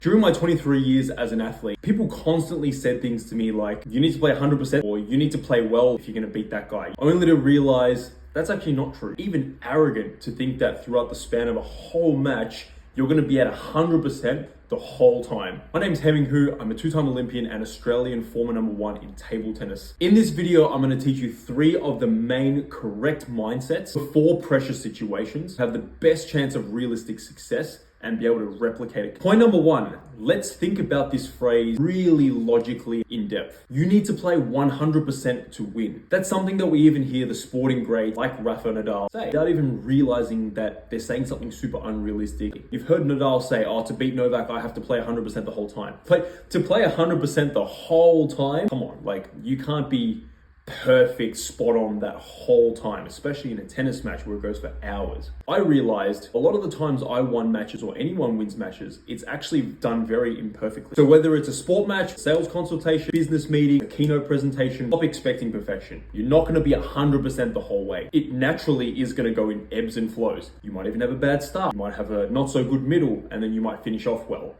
During my 23 years as an athlete, people constantly said things to me like, you need to play 100% or you need to play well if you're going to beat that guy. Only to realize that's actually not true. Even arrogant to think that throughout the span of a whole match, you're going to be at 100% the whole time. My name's Hemming Hu. I'm a two-time Olympian and Australian former #1 in table tennis. In this video, I'm going to teach you 3 of the main correct mindsets before pressure situations have the best chance of realistic success and be able to replicate it. Point number 1, let's think about this phrase really logically in depth. You need to play 100% to win. That's something that we even hear the sporting greats like Rafa Nadal say without even realizing that they're saying something super unrealistic. You've heard Nadal say, to beat Novak, I have to play 100% the whole time. To play 100% the whole time, come on, you can't be perfect, spot on that whole time, especially in a tennis match where it goes for hours. I realized a lot of the times I won matches or anyone wins matches, it's actually done very imperfectly. So whether it's a sport match, sales consultation, business meeting, a keynote presentation, stop expecting perfection. You're not going to be 100% the whole way. It naturally is going to go in ebbs and flows. You might even have a bad start. You might have a not so good middle, and then you might finish off well.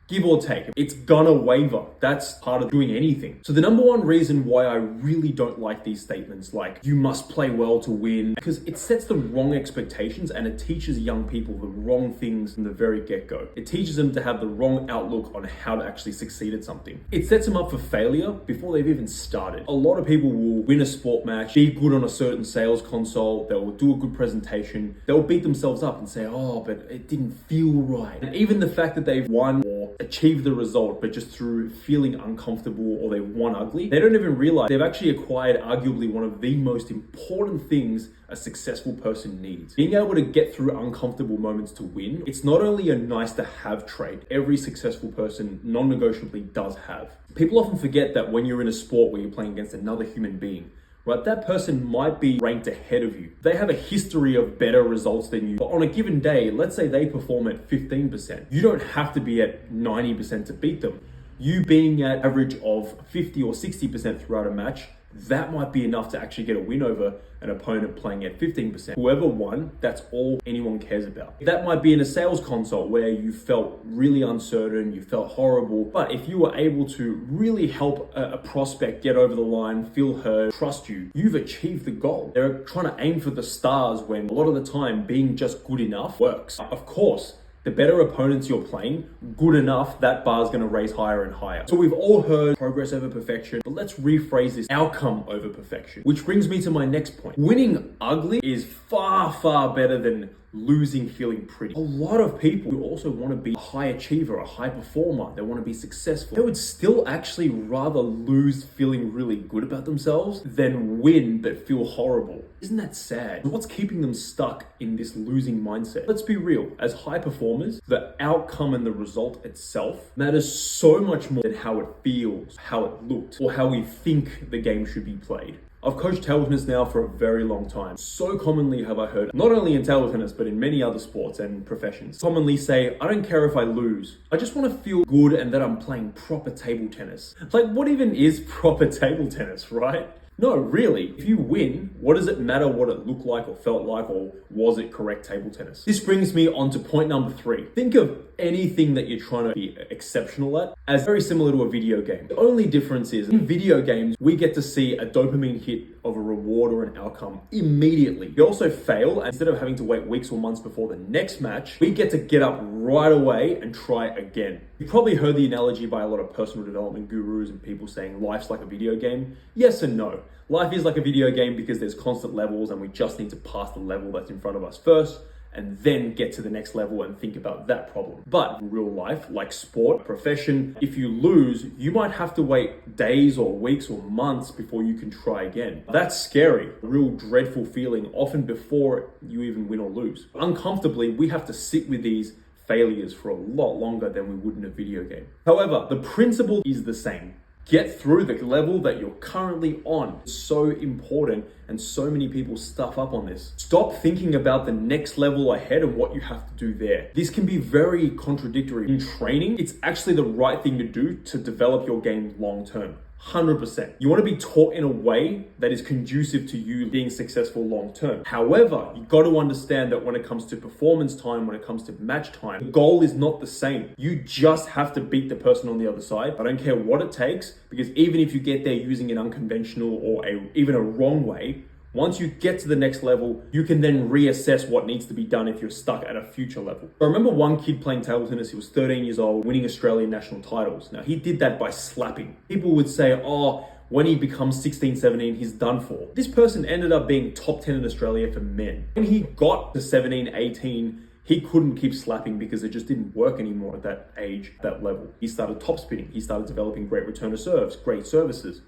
Give or take, it's gonna waver. That's part of doing anything. So the number 1 reason why I really don't like these statements like, you must play well to win, because it sets the wrong expectations and it teaches young people the wrong things from the very get-go. It teaches them to have the wrong outlook on how to actually succeed at something. It sets them up for failure before they've even started. A lot of people will win a sport match, be good on a certain sales console, they'll do a good presentation, they'll beat themselves up and say, but it didn't feel right. And even the fact that they've won or achieve the result, but just through feeling uncomfortable or they won ugly, they don't even realize they've actually acquired arguably one of the most important things a successful person needs. Being able to get through uncomfortable moments to win, it's not only a nice to have trait every successful person non-negotiably does have. People often forget that when you're in a sport where you're playing against another human being, right, that person might be ranked ahead of you. They have a history of better results than you. But on a given day, let's say they perform at 15%. You don't have to be at 90% to beat them. You being at average of 50 or 60% throughout a match, that might be enough to actually get a win over an opponent playing at 15%. Whoever won, that's all anyone cares about. That might be in a sales consult where you felt really uncertain, you felt horrible, but if you were able to really help a prospect get over the line, feel heard, trust you, you've achieved the goal. They're trying to aim for the stars when a lot of the time being just good enough works. Of course, the better opponents you're playing, good enough, that bar's gonna raise higher and higher. So we've all heard progress over perfection, but let's rephrase this: outcome over perfection. Which brings me to my next point. Winning ugly is far, far better than losing feeling pretty. A lot of people who also want to be a high achiever, a high performer, they want to be successful, they would still actually rather lose feeling really good about themselves than win but feel horrible. Isn't that sad? What's keeping them stuck in this losing mindset? Let's be real, as high performers, the outcome and the result itself matters so much more than how it feels, how it looked, or how we think the game should be played. I've coached table tennis now for a very long time. So commonly have I heard, not only in table tennis, but in many other sports and professions, commonly say, I don't care if I lose. I just want to feel good and that I'm playing proper table tennis. What even is proper table tennis, right? No, really, if you win, what does it matter what it looked like or felt like, or was it correct table tennis? This brings me on to point number 3. Think of anything that you're trying to be exceptional at as very similar to a video game. The only difference is in video games, we get to see a dopamine hit of a reward or an outcome immediately. You also fail, and instead of having to wait weeks or months before the next match, we get to get up right away and try again. You've probably heard the analogy by a lot of personal development gurus and people saying life's like a video game. Yes and no. Life is like a video game because there's constant levels and we just need to pass the level that's in front of us first and then get to the next level and think about that problem. But in real life, like sport, profession, if you lose, you might have to wait days or weeks or months before you can try again. That's scary, a real dreadful feeling, often before you even win or lose. Uncomfortably, we have to sit with these failures for a lot longer than we would in a video game. However, the principle is the same. Get through the level that you're currently on. It's so important, and so many people stuff up on this. Stop thinking about the next level ahead and what you have to do there. This can be very contradictory. In training, it's actually the right thing to do to develop your game long term. 100%. You want to be taught in a way that is conducive to you being successful long term. However, you got to understand that when it comes to performance time, when it comes to match time, the goal is not the same. You just have to beat the person on the other side. I don't care what it takes, because even if you get there using an unconventional or even a wrong way, once you get to the next level, you can then reassess what needs to be done if you're stuck at a future level. I remember one kid playing table tennis. He was 13 years old, winning Australian national titles. Now, he did that by slapping. People would say, oh, when he becomes 16, 17, he's done for. This person ended up being top 10 in Australia for men. When he got to 17, 18, he couldn't keep slapping because it just didn't work anymore at that age, that level. He started top spinning. He started developing great return of serves, great services,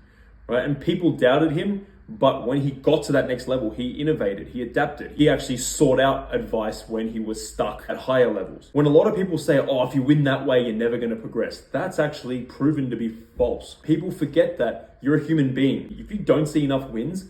right? And people doubted him. But when he got to that next level, he innovated, he adapted. He actually sought out advice when he was stuck at higher levels. When a lot of people say, oh, if you win that way, you're never going to progress, that's actually proven to be false. People forget that you're a human being. If you don't see enough wins,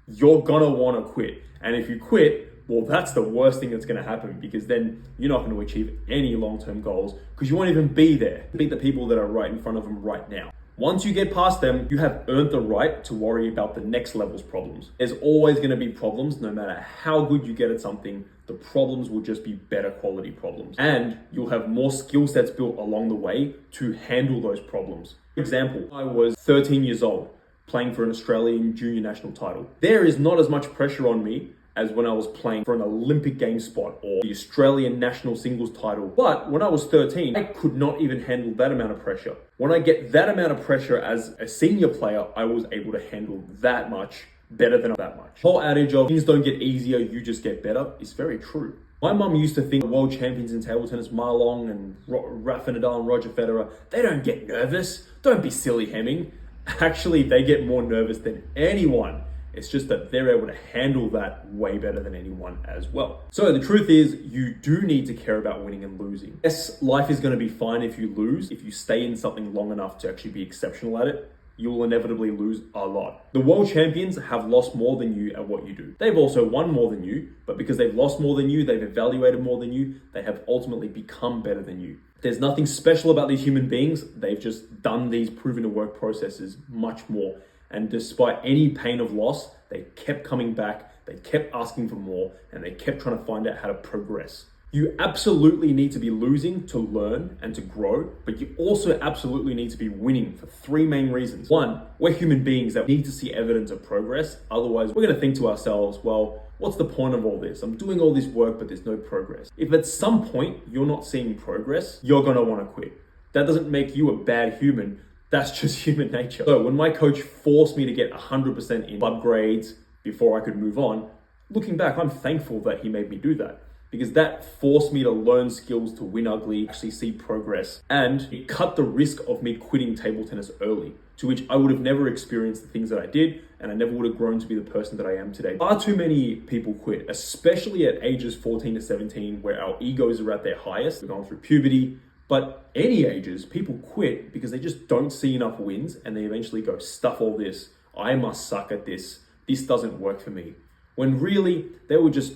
you're going to want to quit. And if you quit, well, that's the worst thing that's going to happen, because then you're not going to achieve any long-term goals because you won't even be there. Beat the people that are right in front of them right now. Once you get past them, you have earned the right to worry about the next level's problems. There's always going to be problems. No matter how good you get at something, the problems will just be better quality problems. And you'll have more skill sets built along the way to handle those problems. For example, I was 13 years old, playing for an Australian junior national title. There is not as much pressure on me as when I was playing for an Olympic Games spot or the Australian national singles title. But when I was 13, I could not even handle that amount of pressure. When I get that amount of pressure as a senior player, I was able to handle that much better than that much. The whole adage of things don't get easier, you just get better is very true. My mum used to think world champions in table tennis, Ma Long and Rafa Nadal and Roger Federer, they don't get nervous. Don't be silly, Hemming. Actually, they get more nervous than anyone. It's just that they're able to handle that way better than anyone as well. So the truth is, you do need to care about winning and losing. Yes, life is going to be fine if you lose. If you stay in something long enough to actually be exceptional at it, you will inevitably lose a lot. The world champions have lost more than you at what you do. They've also won more than you, but because they've lost more than you, they've evaluated more than you, they have ultimately become better than you. There's nothing special about these human beings. They've just done these proven to work processes much more. And despite any pain of loss, they kept coming back, they kept asking for more, and they kept trying to find out how to progress. You absolutely need to be losing to learn and to grow, but you also absolutely need to be winning for three main reasons. One, we're human beings that need to see evidence of progress. Otherwise, we're going to think to ourselves, well, what's the point of all this? I'm doing all this work, but there's no progress. If at some point you're not seeing progress, you're going to want to quit. That doesn't make you a bad human. That's just human nature. So when my coach forced me to get 100% in club grades before I could move on, looking back, I'm thankful that he made me do that, because that forced me to learn skills to win ugly, actually see progress, and it cut the risk of me quitting table tennis early, to which I would have never experienced the things that I did, and I never would have grown to be the person that I am today. Far too many people quit, especially at ages 14 to 17, where our egos are at their highest. We're going through puberty. But any ages, people quit because they just don't see enough wins, and they eventually go, stuff all this. I must suck at this. This doesn't work for me. When really, they were just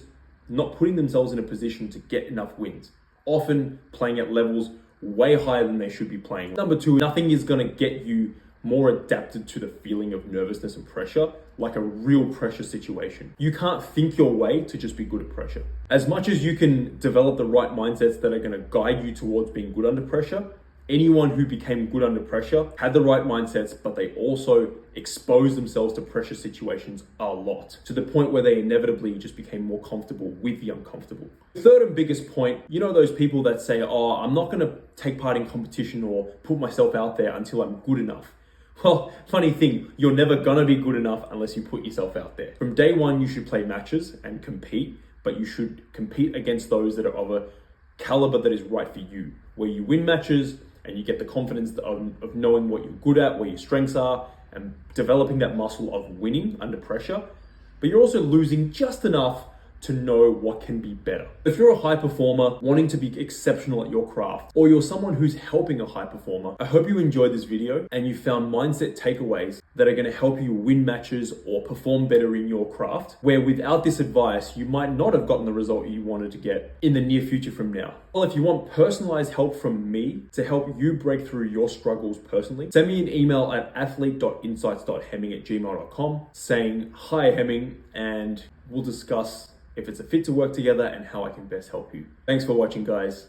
not putting themselves in a position to get enough wins. Often playing at levels way higher than they should be playing. Number two, nothing is going to get you more adapted to the feeling of nervousness and pressure like a real pressure situation. You can't think your way to just be good at pressure. As much as you can develop the right mindsets that are going to guide you towards being good under pressure, anyone who became good under pressure had the right mindsets, but they also exposed themselves to pressure situations a lot, to the point where they inevitably just became more comfortable with the uncomfortable. The third and biggest point, you know those people that say, oh, I'm not going to take part in competition or put myself out there until I'm good enough. Well, funny thing, you're never gonna be good enough unless you put yourself out there. From day one, you should play matches and compete, but you should compete against those that are of a caliber that is right for you, where you win matches and you get the confidence of knowing what you're good at, where your strengths are, and developing that muscle of winning under pressure. But you're also losing just enough to know what can be better. If you're a high performer wanting to be exceptional at your craft, or you're someone who's helping a high performer, I hope you enjoyed this video and you found mindset takeaways that are going to help you win matches or perform better in your craft, where without this advice, you might not have gotten the result you wanted to get in the near future from now. Well, if you want personalized help from me to help you break through your struggles personally, send me an email at athlete.insights.hemming@gmail.com saying, "Hi Hemming," and we'll discuss if it's a fit to work together and how I can best help you. Thanks for watching, guys.